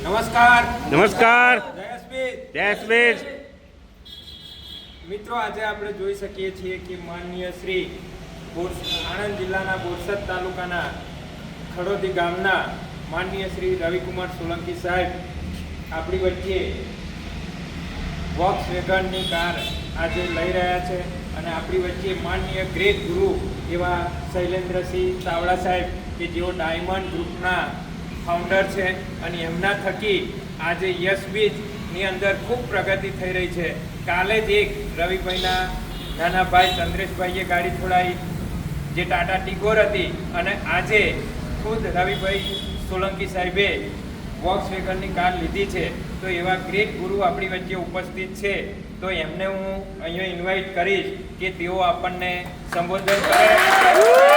નમસ્કાર. નમસ્કાર. જય જય સ્પીચ. મિત્રો, આજે આપણે જોઈ શકીએ છીએ કે માનનીય શ્રી આણંદ જિલ્લાના બોરસદ તાલુકાના ખડોદી ગામના માનનીય શ્રી રવિકુમાર સોલંકી સાહેબ આપણી વચ્ચે વોક્સવેગનની કાર આજે લઈ રહ્યા છે અને આપણી વચ્ચે માનનીય ગ્રેટ ગુરુ એવા શૈલેન્દ્રસિંહ ચાવડા સાહેબ કે જેઓ ડાયમંડ ગ્રુપના ફાઉન્ડર છે અને એમના થકી આજે યશ બીજની અંદર ખૂબ પ્રગતિ થઈ રહી છે. કાલે જ એક રવિભાઈના નાના ભાઈ ચંદ્રેશભાઈએ ગાડી છોડાવી જે ટાટા ટિગોર હતી અને આજે ખુદ રવિભાઈ સોલંકી સાહેબે વોક્સવેગનની કાર લીધી છે. તો એવા ગ્રેટ ગુરુ આપણી વચ્ચે ઉપસ્થિત છે, તો એમને હું અહીંયા ઇન્વાઇટ કરીશ કે તેઓ આપણને સંબોધન કરે.